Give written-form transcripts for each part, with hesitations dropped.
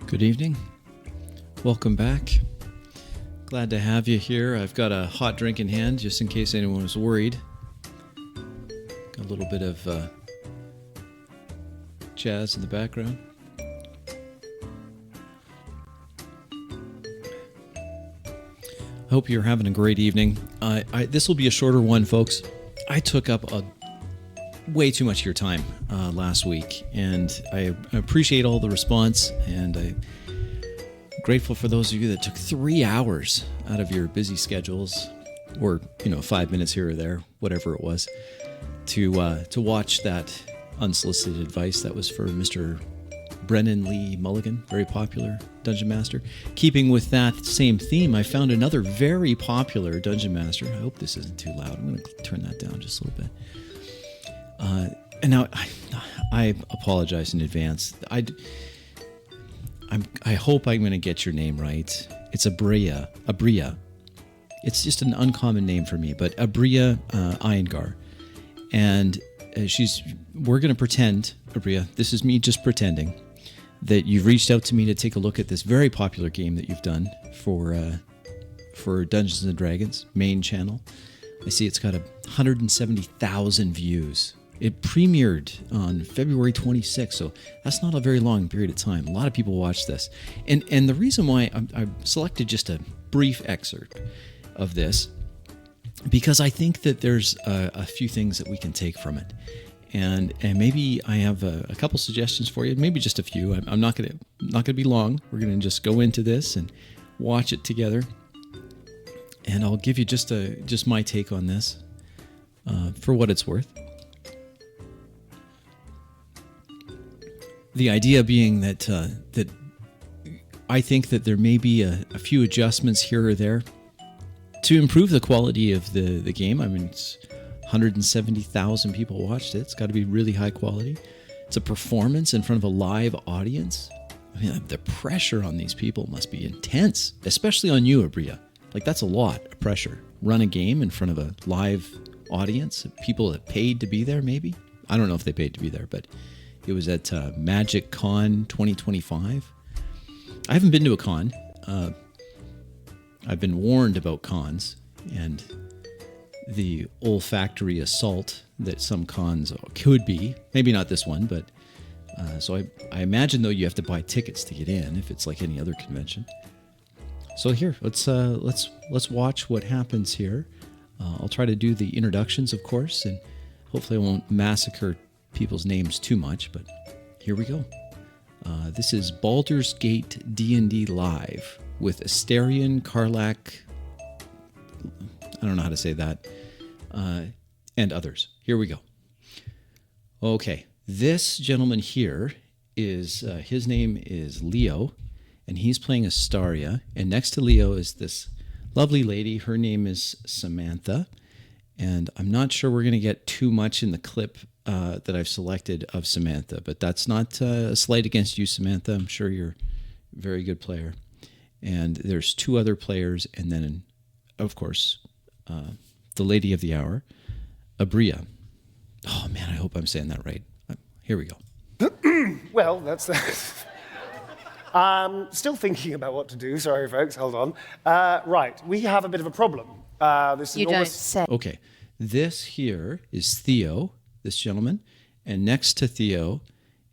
Good evening. Welcome back. Glad to have you here. I've got a hot drink in hand just in case anyone was worried. Got a little bit of jazz in the background. I hope you're having a great evening. This will be a shorter one, folks. I took up way too much of your time last week, and I appreciate all the response, and I'm grateful for those of you that took 3 hours out of your busy schedules, or 5 minutes here or there, whatever it was, to watch that unsolicited advice that was for Mr. Brennan Lee Mulligan, very popular Dungeon Master. Keeping with that same theme, I found another very popular Dungeon Master. I hope this isn't too loud. I'm going to turn that down just a little bit. And now I apologize in advance. I hope I'm going to get your name right. It's Aabria. It's just an uncommon name for me, but Aabria Iyengar. And we're going to pretend, Aabria, this is me just pretending, that you've reached out to me to take a look at this very popular game that you've done for Dungeons & Dragons main channel. I see it's got 170,000 views. It premiered on February 26th, so that's not a very long period of time. A lot of people watched this. And the reason why I selected just a brief excerpt of this, because I think that there's a few things that we can take from it. And maybe I have a couple suggestions for you, maybe just a few. I'm not gonna be long. We're gonna just go into this and watch it together. And I'll give you just my take on this, for what it's worth. The idea being that I think that there may be a few adjustments here or there to improve the quality of the game. I mean, it's 170,000 people watched it. It's got to be really high quality. It's a performance in front of a live audience. I mean, the pressure on these people must be intense, especially on you, Aabria. Like, that's a lot of pressure. Run a game in front of a live audience, people that paid to be there, maybe. I don't know if they paid to be there, but it was at Magic Con 2025. I haven't been to a con. I've been warned about cons and the olfactory assault that some cons could be. Maybe not this one, but so I imagine, though, you have to buy tickets to get in if it's like any other convention. So here, let's watch what happens here. I'll try to do the introductions, of course, and hopefully I won't massacre people's names too much, but here we go. This is Baldur's Gate D&D Live with Asterion, Karlak, I don't know how to say that, and others. Here we go. Okay, this gentleman here is, his name is Leo, and he's playing Astaria, and next to Leo is this lovely lady. Her name is Samantha, and I'm not sure we're going to get too much in the clip that I've selected of Samantha, but that's not a slight against you, Samantha. I'm sure you're a very good player. And there's two other players, and then, of course, the lady of the hour, Aabria. Oh, man, I hope I'm saying that right. Here we go. Well, that's... still thinking about what to do. Sorry, folks. Hold on. Right. We have a bit of a problem. This you enormous... don't say. Okay. This here is Theo, this gentleman. And next to Theo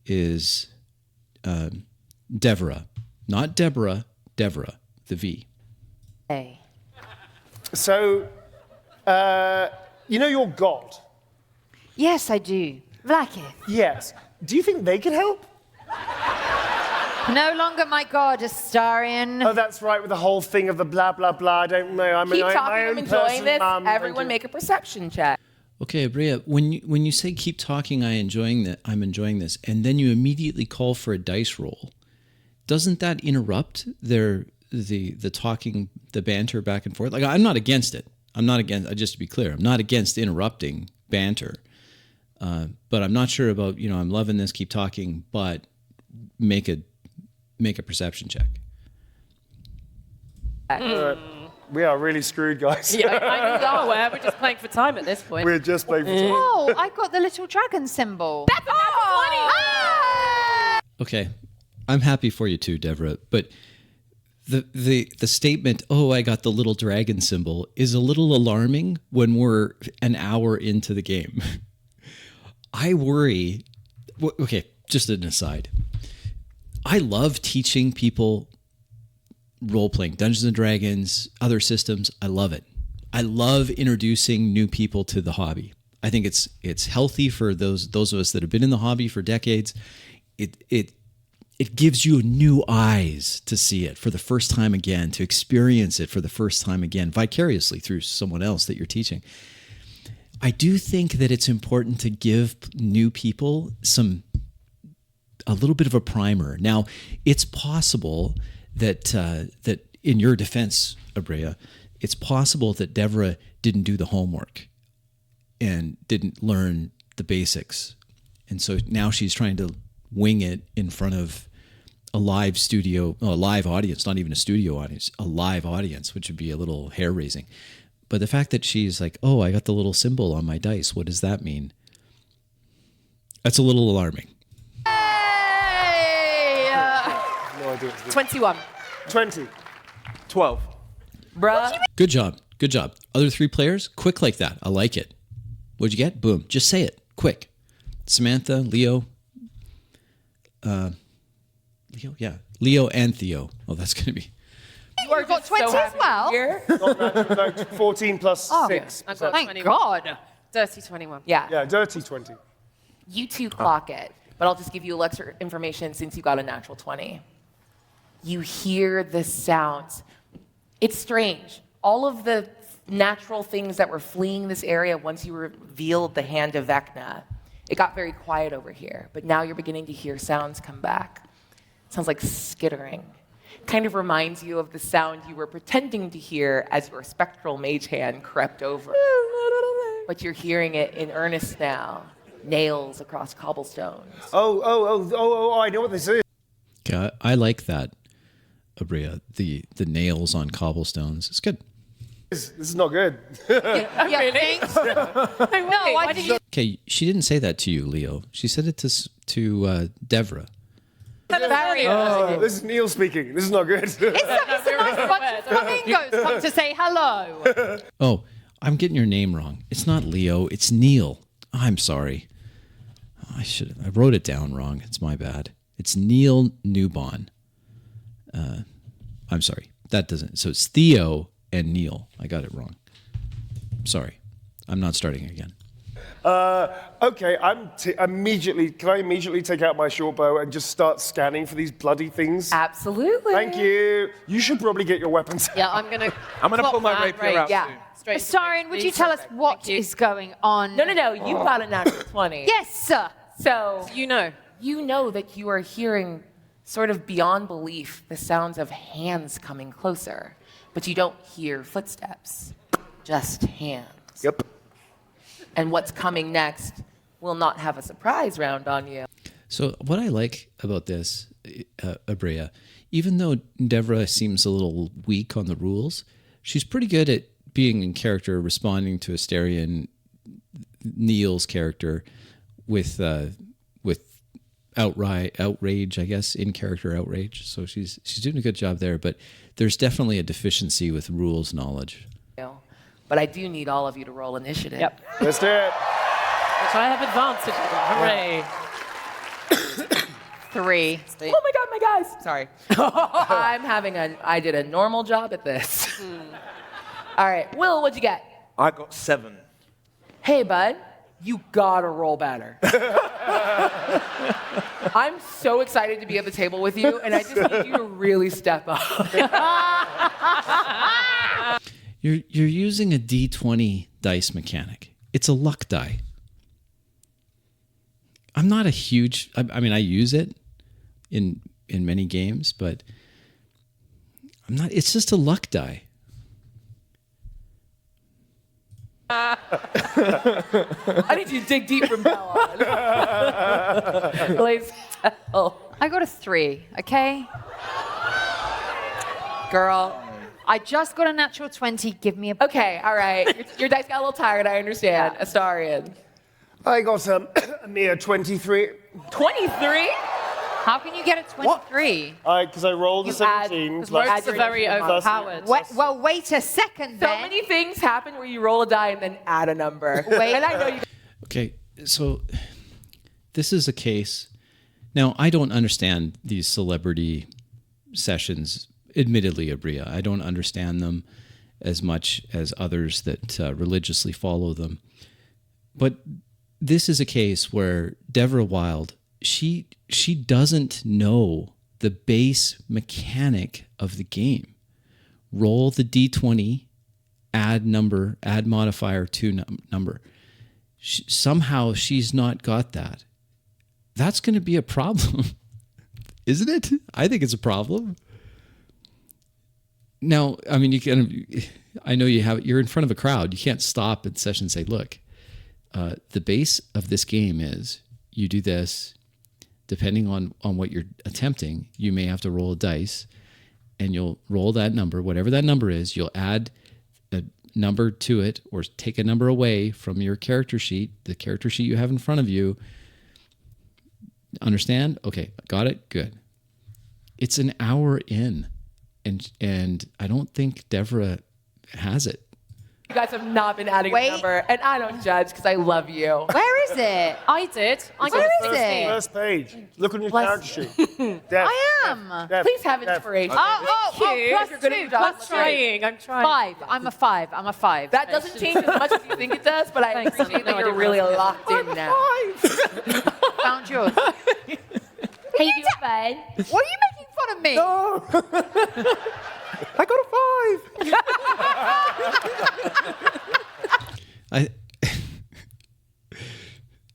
is Devra. Not Deborah, Devra, the V. Hey. So, your god? Yes, I do. Vlakith. Yes. Do you think they can help? No longer my god, Astarion. Oh, that's right, with the whole thing of the blah, blah, blah. I don't know. I mean, Keep my talking, own I'm enjoying person, this. Mum, Everyone make a perception check. Okay, Aabria, when you say keep talking, I'm enjoying this, and then you immediately call for a dice roll, doesn't that interrupt the talking, the banter back and forth? Like, I'm not against it. Just to be clear, I'm not against interrupting banter. But I'm not sure about, I'm loving this, keep talking, but make a perception check. We are really screwed, guys. Yeah, I know aware. We're just playing for time at this point. We're just playing for time. Oh, I got the little dragon symbol. That's a natural 20! Ah! Okay. I'm happy for you too, Deborah. But the statement, "Oh, I got the little dragon symbol," is a little alarming when we're an hour into the game. I worry. Okay, just an aside. I love teaching people role-playing, Dungeons and Dragons, other systems. I love it. I love introducing new people to the hobby. I think it's healthy for those of us that have been in the hobby for decades. It gives you new eyes to see it for the first time again, to experience it for the first time again, vicariously through someone else that you're teaching. I do think that it's important to give new people a little bit of a primer. Now, it's possible that in your defense, Aabria, it's possible that Deborah didn't do the homework and didn't learn the basics. And so now she's trying to wing it in front of a live audience, not even a studio audience, a live audience, which would be a little hair-raising. But the fact that she's like, "Oh, I got the little symbol on my dice. What does that mean?" That's a little alarming. Hey! No idea. 21. 20. 12. Bruh. Good job. Good job. Other 3 players, quick like that. I like it. What'd you get? Boom. Just say it. Quick. Samantha, Leo. Leo and Theo. Oh, that's going to be... You are got just 20 so as happy well? Here. No, 14 plus 6. I've got Thank 21. God. Dirty 21. Yeah, dirty 20. You two clock it, but I'll just give you a little extra information since you got a natural 20. You hear the sounds. It's strange. All of the natural things that were fleeing this area once you revealed the hand of Vecna, it got very quiet over here, but now you're beginning to hear sounds come back. Sounds like skittering. Kind of reminds you of the sound you were pretending to hear as your spectral mage hand crept over. But you're hearing it in earnest now. Nails across cobblestones. Oh, I know what this is. Okay, I like that, Aabria. The nails on cobblestones. It's good. This is not good. Yeah, Really? thanks. No, I didn't. Okay, she didn't say that to you, Leo. She said it to Deborah. Oh, this is Neil speaking. This is not good. It's a nice bunch of flamingos come to say hello. Oh, I'm getting your name wrong. It's not Leo. It's Neil. I'm sorry. I wrote it down wrong. It's my bad. It's Neil Newbon. I'm sorry. That doesn't. So it's Theo and Neil. I got it wrong. Sorry. I'm not starting again. Okay, can I immediately take out my short bow and just start scanning for these bloody things? Absolutely. Thank you. You should probably get your weapons out. Yeah, I'm gonna pull my rapier out Yeah. soon. Straight Astarion, would you tell us what is going on? No, you got a natural 20. Yes, sir. So You know. you know that you are hearing sort of beyond belief the sounds of hands coming closer, but you don't hear footsteps, just hands. Yep. And what's coming next will not have a surprise round on you. So what I like about this, Aabria, even though Deborah seems a little weak on the rules, she's pretty good at being in character, responding to Astarion, Neil's character, with outrage, I guess, in character outrage. So she's doing a good job there. But there's definitely a deficiency with rules knowledge. But I do need all of you to roll initiative. Yep. Let's do it. Which I have advantage over. Hooray. 3. Oh my God, my guys. Sorry. I did a normal job at this. All right, Will, what'd you get? I got 7. Hey, bud, you gotta roll better. I'm so excited to be at the table with you, and I just need you to really step up. You're using a D20 dice mechanic. It's a luck die. I'm not a huge... I mean, I use it in many games, but I'm not... It's just a luck die. I need you to dig deep from now on. Please tell. I got a 3, okay? Girl. I just got a natural 20. Give me a... Okay, all right. Your dice got a little tired, I understand. Astarion. I got a mere 23. 23? How can you get a 23? Because I rolled a You add- 17. because plus- Rogues are very Plus- overpowered. Well, wait a second So then. many things happen where you roll a die and then add a number. Wait. And I know you. Okay, so this is a case. Now, I don't understand these celebrity sessions, admittedly, Aabria. I don't understand them as much as others that religiously follow them. But this is a case where Deborah Wild, she doesn't know the base mechanic of the game. Roll the d20, add modifier to number. Somehow she's not got that. That's going to be a problem, isn't it? I think it's a problem. Now, I mean, I know you're in front of a crowd. You can't stop at session and say, look, the base of this game is you do this. Depending on what you're attempting, you may have to roll a dice, and you'll roll that number, whatever that number is. You'll add a number to it or take a number away from your character sheet, the character sheet you have in front of you. Understand? Okay, got it? Good. It's an hour in, and I don't think Deborah has it. You guys have not been adding Wait. a number, and I don't judge because I love you. Where is it? I did. I got Where a is 16. it? First page. Look on your Bless character sheet. Def, I am. Def, Please have Def. inspiration. Oh, Plus plus you're good at 2, your job. plus That's 3. right. I'm trying. 5. I'm a 5. I'm a 5. That doesn't change as much as you think it does, but I Thanks, appreciate Anna. that No, I you're didn't really realize locked in now. Found yours. Can you do fun? What are you making fun of me? I got a 5.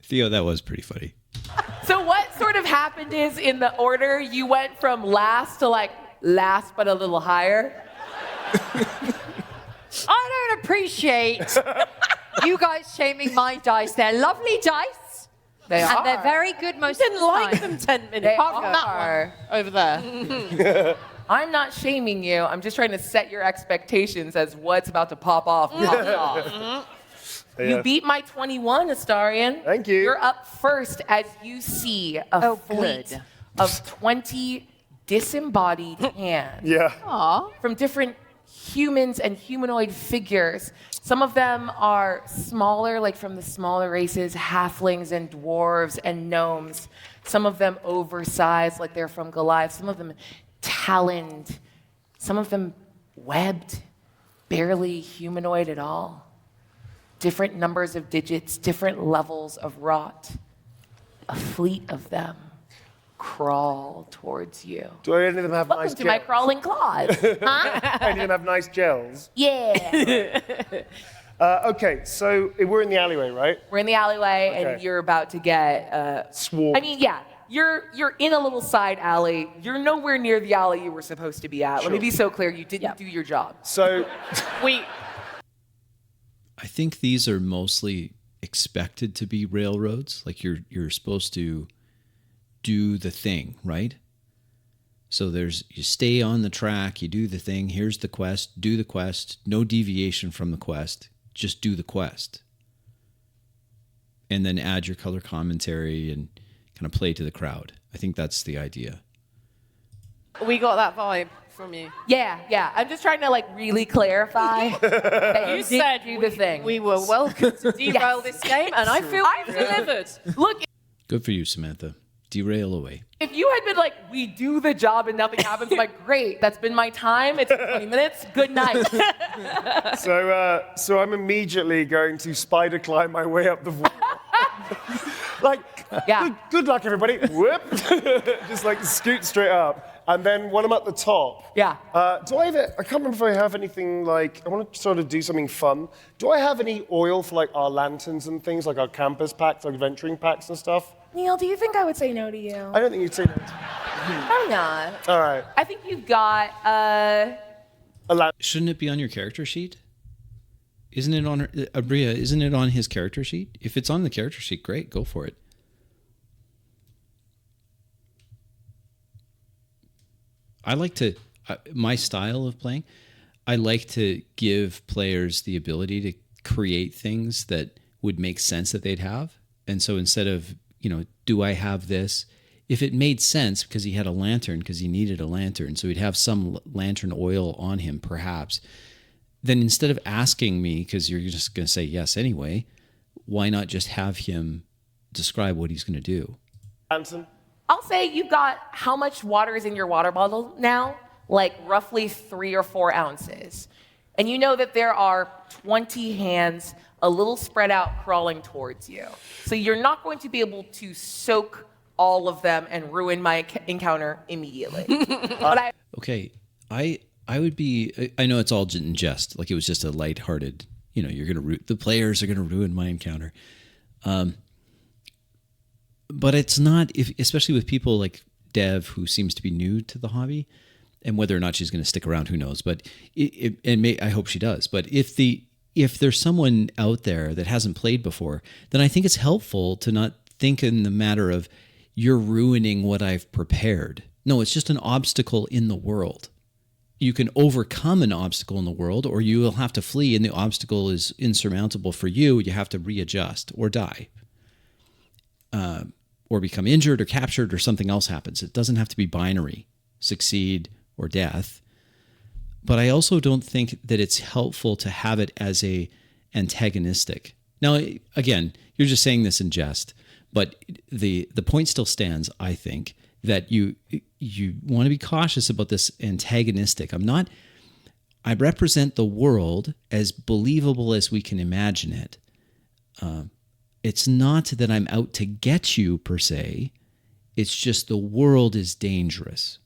Theo, that was pretty funny. So what sort of happened is in the order you went from last to like last but a little higher. I don't appreciate you guys shaming my dice. They're lovely dice. They and are. they're very good most Didn't of the like time. them 10 minutes. They Apart from that are. Over there. I'm not shaming you. I'm just trying to set your expectations as what's about to pop off. You beat my 21, Astarian. Thank you. You're up first as you see a fleet good. of 20 disembodied hands. Yeah. Aw. From different humans and humanoid figures. Some of them are smaller, like from the smaller races, halflings and dwarves and gnomes. Some of them oversized, like they're from Goliath. Some of them taloned. Some of them webbed, barely humanoid at all. Different numbers of digits, different levels of rot. A fleet of them crawl towards you. Do any of them have Welcome nice to my gels? crawling claws. Huh? Any of them have nice gels? Yeah. Okay, so we're in the alleyway, right? We're in the alleyway, and Okay. you're about to get. Swarmed. I mean, yeah, you're in a little side alley. You're nowhere near the alley you were supposed to be at. Let me Sure. be so clear: you didn't do your job. So, I think these are mostly expected to be railroads. Like you're supposed to do the thing, right? So you stay on the track, you do the thing, here's the quest, do the quest, no deviation from the quest, just do the quest. And then add your color commentary and kind of play to the crowd. I think that's the idea. We got that vibe from you. Yeah. I'm just trying to like really clarify that you You did said do the thing. we were welcome to derail this game, and I feel we've delivered. Look, Good for you, Samantha. Derail away. if you had been like, we do the job and nothing happens, I'm like, great, that's been my time. It's 20 minutes. Good night. so I'm immediately going to spider climb my way up the wall. Like, Yeah. good luck, everybody. Whoop. Just like scoot straight up. And then when I'm at the top, Yeah. do I have it? I can't remember if I have anything like, I want to sort of do something fun. Do I have any oil for like our lanterns and things, like our campus packs, like adventuring packs and stuff? Neil, do you think I would say no to you? I don't think you'd say no. I'm not. All right. I think you've got, A lan- Shouldn't it be on your character sheet? Isn't it on Aabria? Isn't it on his character sheet? If it's on the character sheet, great, go for it. I like to, my style of playing, I like to give players the ability to create things that would make sense that they'd have. And so instead of, do I have this? if it made sense because he had a lantern, because he needed a lantern, so he'd have some lantern oil on him, perhaps, then instead of asking me, because you're just going to say yes anyway, why not just have him describe what he's going to do? Anson? I'll say you've got how much water is in your water bottle now? Like roughly 3 or 4 ounces. And you know that there are 20 hands a little spread out crawling towards you. So you're not going to be able to soak all of them and ruin my encounter immediately. Okay, I would be, I know it's all in jest, like it was just a lighthearted, you're going to the players are going to ruin my encounter. But it's not, especially with people like Dev, who seems to be new to the hobby, and whether or not she's going to stick around, who knows? But I hope she does. But if there's someone out there that hasn't played before, then I think it's helpful to not think in the matter of you're ruining what I've prepared. No, it's just an obstacle in the world. You can overcome an obstacle in the world, or you will have to flee, and the obstacle is insurmountable for you. You have to readjust or die. Or become injured or captured or something else happens. It doesn't have to be binary, succeed or death. But I also don't think that it's helpful to have it as a antagonistic. Now, again, you're just saying this in jest, but the point still stands, I think, that you want to be cautious about this antagonistic. I represent the world as believable as we can imagine it. It's not that I'm out to get you, per se. It's just the world is dangerous.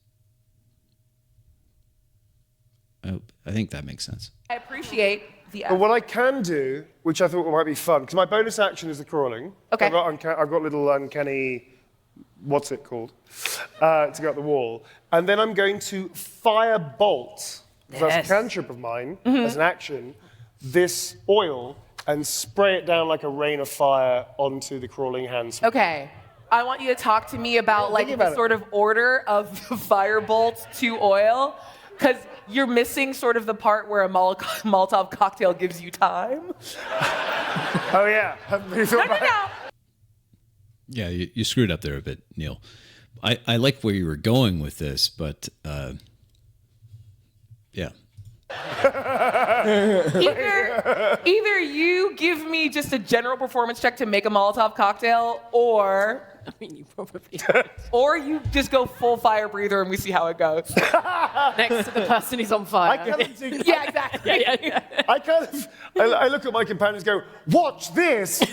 I think that makes sense. I appreciate the But what I can do, which I thought might be fun, because my bonus action is the crawling. Okay. I've got little uncanny, what's it called, to go up the wall. And then I'm going to fire bolt, because that's a cantrip of mine, as an action, this oil, and spray it down like a rain of fire onto the crawling hands. Okay. I want you to talk to me about the sort of order of the firebolt to oil, because you're missing sort of the part where a Molotov cocktail gives you time. Oh, yeah. No. Yeah, you screwed up there a bit, Neil. I like where you were going with this, but yeah. Either you give me just a general performance check to make a Molotov cocktail, or I mean, you probably or you just go full fire breather and we see how it goes. next to the person who's on fire. Yeah, exactly. I look at my companions and go, watch this! and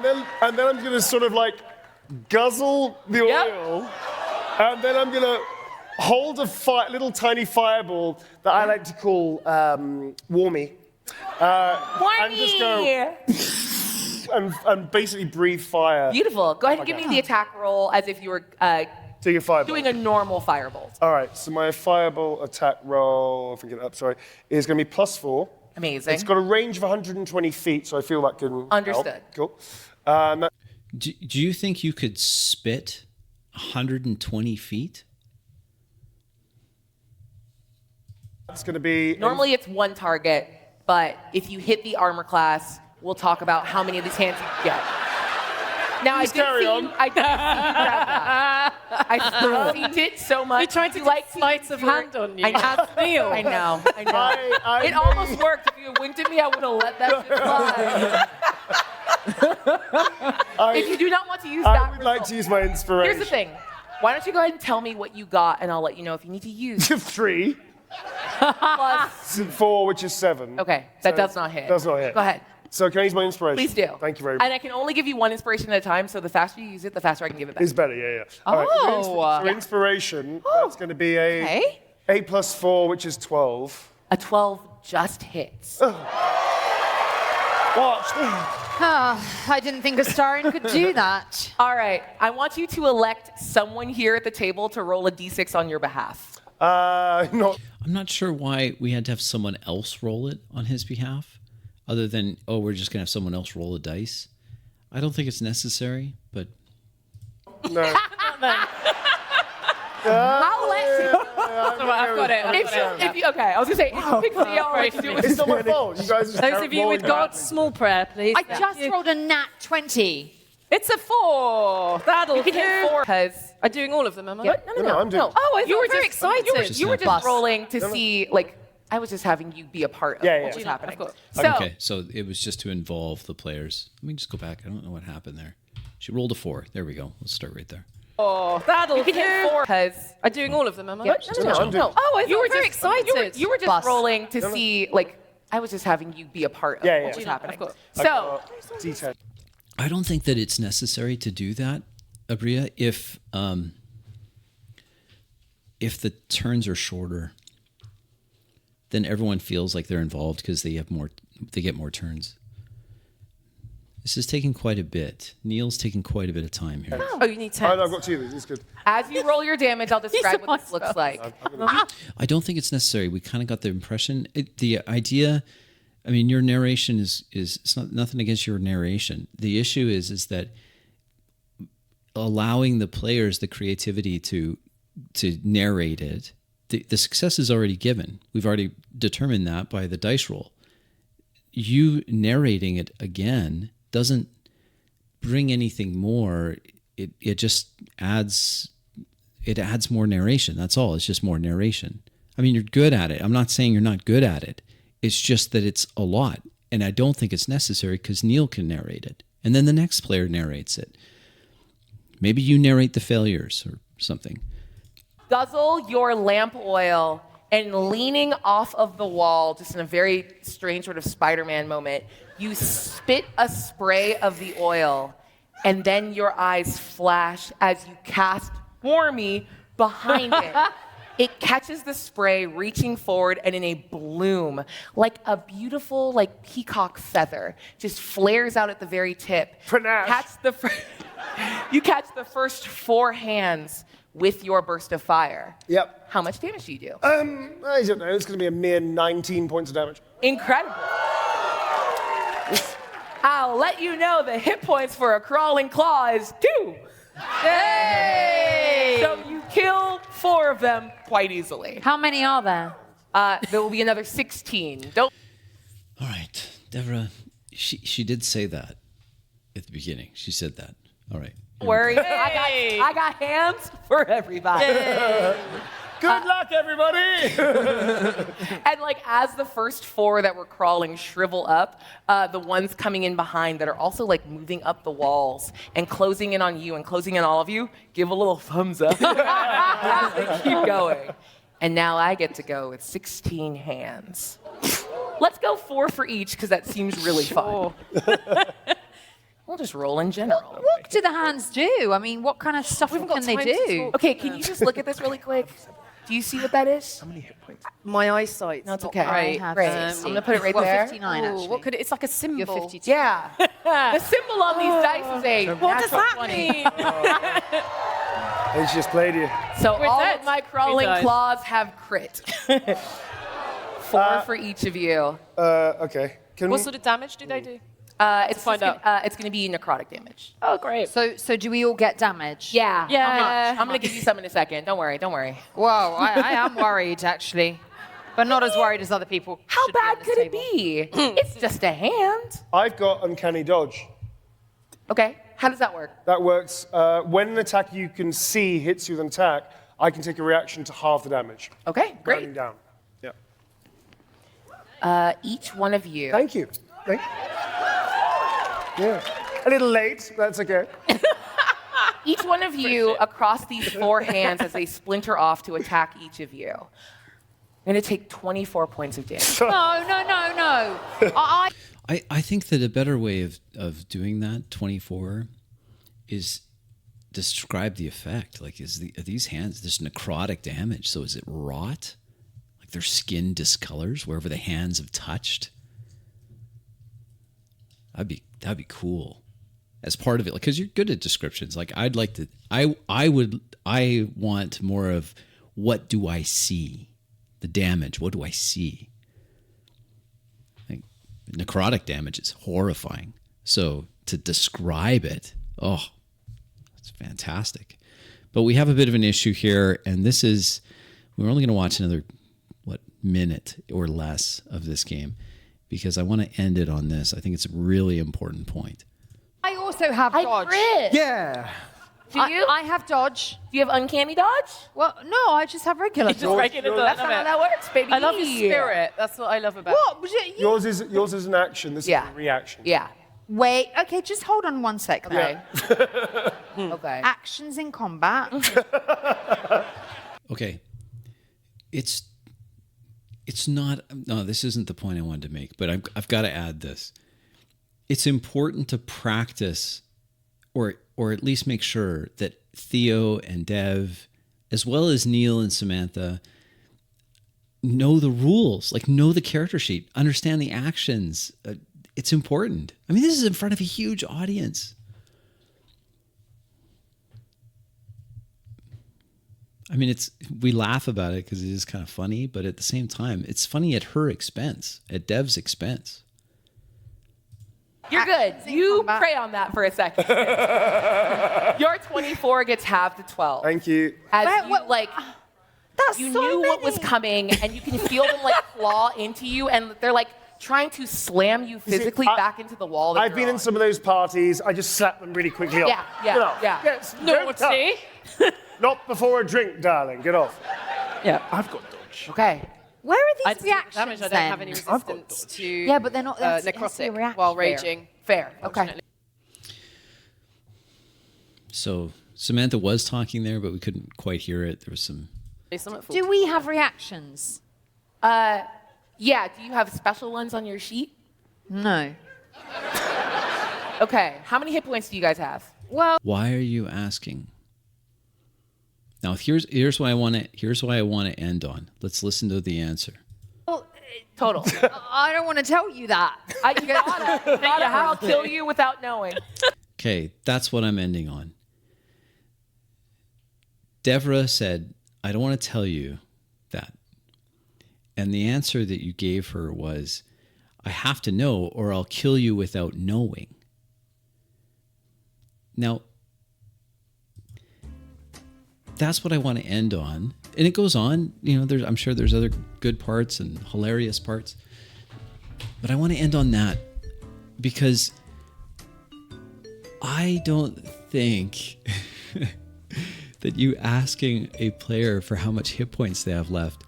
then I'm going to sort of like guzzle the oil, and then I'm going to hold a little tiny fireball that I like to call Warmy. And just go and basically breathe fire. Beautiful. Go ahead and give me the attack roll as if you were doing a normal firebolt. All right, so my fireball attack roll, if I can get it up, sorry, is going to be +4. Amazing. It's got a range of 120 feet, so I feel that can Understood. help. Cool. Do you think you could spit 120 feet? It's going to be... Normally it's one target, but if you hit the armor class, we'll talk about how many of these hands you get. Now, I did see you grab that. I seen it so much. You're trying to like sleights of hand on you. I know. It almost worked. If you winked at me, I would have let that shit fly. If you do not want to use that I would like to use my inspiration. Here's the thing. Why don't you go ahead and tell me what you got, and I'll let you know if you need to use 3 plus 4, which is 7. Okay, that does not hit. Does not hit. Go ahead. So can I use my inspiration? Please do. Thank you very much. And I can only give you one inspiration at a time, so the faster you use it, the faster I can give it back. It's better, yeah. All right, so inspiration, that's going to be a 8 + 4, which is 12. A 12 just hits. Watch. I didn't think a Astarian could do that. All right, I want you to elect someone here at the table to roll a d6 on your behalf. Not. I'm not sure why we had to have someone else roll it on his behalf, other than, we're just going to have someone else roll a dice. I don't think it's necessary, but... No. I'll let you. I've got it. If you, okay, I was going to say, if you pick Theo, I can do it. It's not my fault. You guys just Those of you with God's small prayer, please. I just rolled a nat 20. It's a 4. That'll You can hit 4 because I'm doing all of them, am I? No, I'm doing. Oh, I you were very just excited. You were just rolling to see, like, I was just having you be a part of what was happening. So, Okay, so it was just to involve the players. Let me just go back. I don't know what happened there. She rolled a 4. There we go. Let's start right there. Oh, that'll you can hit 4 because I'm doing all of them, am I? no. Oh, I You were very just excited. You were just rolling to see, like, I was just having you be a part of what was happening. So, D10. I don't think that it's necessary to do that, Aabria, if the turns are shorter, then everyone feels like they're involved because they get more turns. This is taking quite a bit. Neil's taking quite a bit of time here. Oh, you need 10. Oh, no, I've got 2. This is good. as you roll your damage, I'll describe what this looks like. I don't think it's necessary. We kind of got the impression. The idea, I mean, your narration is it's not nothing against your narration. The issue is that allowing the players the creativity to narrate it. The success is already given. We've already determined that by the dice roll. You narrating it again doesn't bring anything more. It just adds more narration. That's all. It's just more narration. I mean, you're good at it. I'm not saying you're not good at it. It's just that it's a lot. And I don't think it's necessary because Neil can narrate it. And then the next player narrates it. Maybe you narrate the failures or something. Guzzle your lamp oil and leaning off of the wall, just in a very strange sort of Spider-Man moment, you spit a spray of the oil, and then your eyes flash as you cast Wormy behind it. It catches the spray, reaching forward, and in a bloom, like a beautiful, like peacock feather, just flares out at the very tip. Panache. You catch the first 4 hands with your burst of fire. Yep. How much damage do you do? I don't know. It's going to be a mere 19 points of damage. Incredible. I'll let you know the hit points for a crawling claw is 2. Yay! So you kill 4 of them quite easily. How many are there? There will be another 16. Don't. All right, Deborah, she did say that at the beginning. She said that. All right. worry. I got hands for everybody. Good luck, everybody! And like as the first 4 that were crawling shrivel up, the ones coming in behind that are also like moving up the walls and closing in on you and closing in all of you, give a little thumbs up. They keep going. And now I get to go with 16 hands. Let's go 4 for each because that seems really fun. We'll just roll in general. What do the hands do? I mean, what kind of stuff can they do? Okay, can you just look at this really quick? Do you see what that is? How many hit points? My eyesight. No, it's okay. I have Great. 60. I'm gonna put it right Well, there. 59 actually. What could it? It's like a symbol. You're 52. Yeah. The symbol on these dice is a What does natural that 20. mean? And she just played you. So We're all dead. of my crawling We're dead. claws have crit. 4 for each of you. Okay. Can What sort of damage do they do? It's find just it's gonna be necrotic damage. Oh, great. So do we all get damage? Yeah. Yeah. I'm gonna give you some in a second. Don't worry. Don't worry. Whoa, I am worried actually, but not as worried as other people. How should be bad on this could it table. be? It's just a hand. I've got uncanny dodge. Okay. How does that work? That works. When an attack you can see hits you with an attack, I can take a reaction to half the damage. Okay. Rounding Great. down. Yeah. Each one of you. Thank you. Thank you. Yeah. A little late. That's okay. Each one of you across these 4 hands as they splinter off to attack each of you. I'm going to take 24 points of damage. No. I think that a better way of doing that, 24, is describe the effect. Like, are these hands, this necrotic damage, so is it rot? Like their skin discolors wherever the hands have touched? That'd be cool as part of it, because you're good at descriptions. Like I'd like to, I want more of what do I see, the damage. What do I see? Like, necrotic damage is horrifying. So to describe it, oh, it's fantastic. But we have a bit of an issue here, and we're only going to watch another minute or less of this game, because I want to end it on this. I think it's a really important point. I also have I dodge. crit. Yeah. Do you? I have dodge. Do you have uncanny dodge? Well, no, I just have regular Just dodge. regular That's dodge. not how that works, baby. I love your spirit. That's what I love about What? Was it you? Yours is an action. This is a reaction. Yeah. Wait, okay, just hold on one sec. Okay. Okay. Actions in combat. Okay. It's not. No, this isn't the point I wanted to make. But I've got to add this. It's important to practice, or at least make sure that Theo and Dev, as well as Neil and Samantha, know the rules, like know the character sheet, understand the actions. It's important. I mean, this is in front of a huge audience. I mean, we laugh about it because it is kind of funny, but at the same time, it's funny at her expense, at Dev's expense. You're good. Actions in You combat. pray on that for a second. Your 24 gets halved to 12. Thank you. As Wait, you, what- like, That's you so knew what was many. coming, and you can feel them like claw into you, and they're like trying to slam you physically back into the wall. That I've you're been in on. some of those parties. I just slap them really quickly off. Yeah, yeah, Get off. yeah. Yes, No, don't touch. see? Not before a drink, darling. Get off. Yeah. I've got dodge. Okay. Where are I these take reactions damage. I don't then? have any I've got resistance dodge. to Yeah, but they're not. That's a necrotic reaction. while Fair. raging. Fair. Okay. Fortunately. So Samantha was talking there, but we couldn't quite hear it. There was some. Do we have reactions? Yeah. Do you have special ones on your sheet? No. Okay. How many hit points do you guys have? Well, Why are you asking? Now here's why I want to end on. Let's listen to the answer. Total. I don't want to tell you that. You gotta I'll kill you without knowing. Okay, that's what I'm ending on. Devra said, I don't want to tell you that. And the answer that you gave her was, I have to know or I'll kill you without knowing. Now, that's what I want to end on. And it goes on, I'm sure there's other good parts and hilarious parts. But I want to end on that because I don't think that you asking a player for how much hit points they have left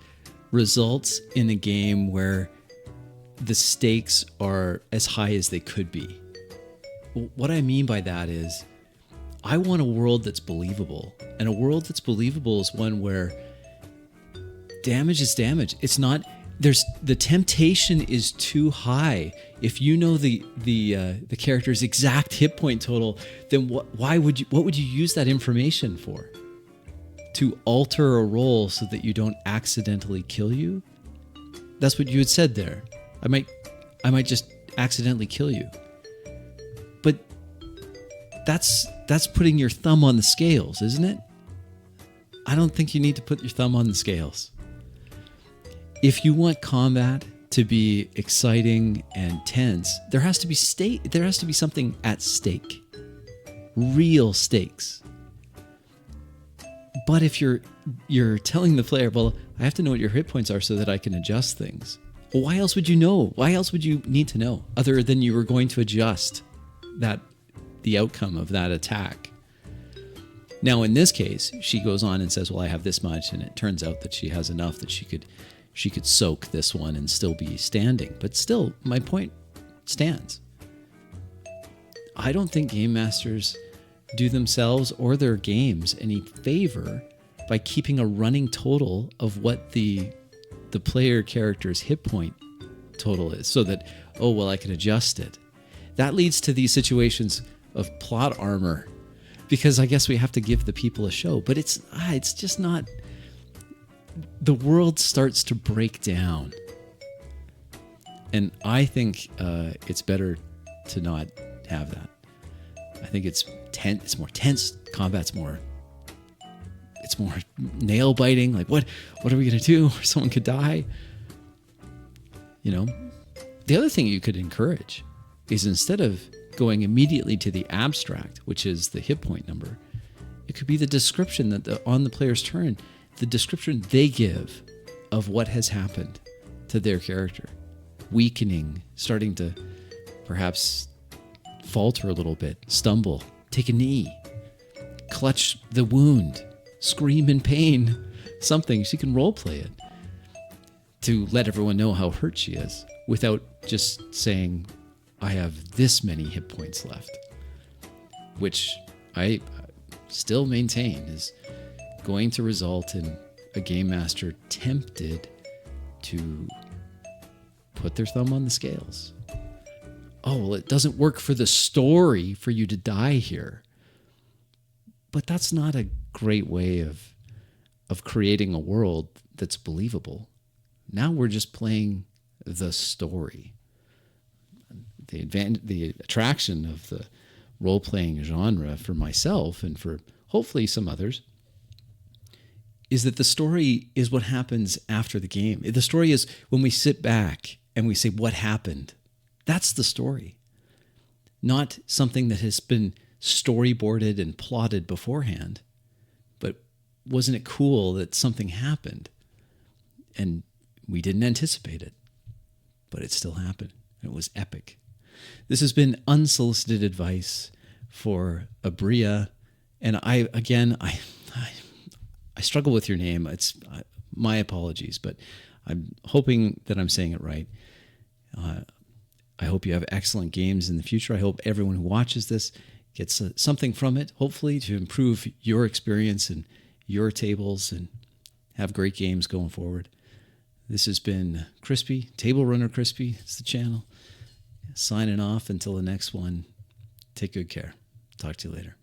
results in a game where the stakes are as high as they could be. What I mean by that is I want a world that's believable. And a world that's believable is one where damage is damage. It's not the temptation is too high. If you know the character's exact hit point total, then what would you use that information for? To alter a roll so that you don't accidentally kill you? That's what you had said there. I might just accidentally kill you. But that's putting your thumb on the scales, isn't it? I don't think you need to put your thumb on the scales. If you want combat to be exciting and tense, there has to be something at stake. Real stakes. But if you're telling the player, well, I have to know what your hit points are so that I can adjust things. Well, why else would you know? Why else would you need to know other than you were going to adjust the outcome of that attack? Now, in this case, she goes on and says, well, I have this much, and it turns out that she has enough that she could soak this one and still be standing. But still, my point stands. I don't think game masters do themselves or their games any favor by keeping a running total of what the player character's hit point total is, so that, oh, well, I can adjust it. That leads to these situations of plot armor, because I guess we have to give the people a show, but it's just not. The world starts to break down, and I think it's better to not have that. I think it's tense. It's more tense. Combat's more. It's more nail biting. Like, what are we gonna do? Someone could die. The other thing you could encourage is, instead of going immediately to the abstract, which is the hit point number, it could be the description that on the player's turn, the description they give of what has happened to their character. Weakening, starting to perhaps falter a little bit, stumble, take a knee, clutch the wound, scream in pain, something. She can role play it to let everyone know how hurt she is without just saying, I have this many hit points left, which I still maintain is going to result in a game master tempted to put their thumb on the scales. Oh, well, it doesn't work for the story for you to die here. But that's not a great way of creating a world that's believable. Now we're just playing the story. The attraction of the role-playing genre for myself and for hopefully some others is that the story is what happens after the game. The story is when we sit back and we say, what happened? That's the story. Not something that has been storyboarded and plotted beforehand. But wasn't it cool that something happened? And we didn't anticipate it, but it still happened. It was epic. This has been Unsolicited Advice for Aabria. And I struggle with your name. It's my apologies, but I'm hoping that I'm saying it right. I hope you have excellent games in the future. I hope everyone who watches this gets something from it, hopefully, to improve your experience and your tables and have great games going forward. This has been Crispy, Table Runner Crispy. It's the channel. Signing off until the next one. Take good care. Talk to you later.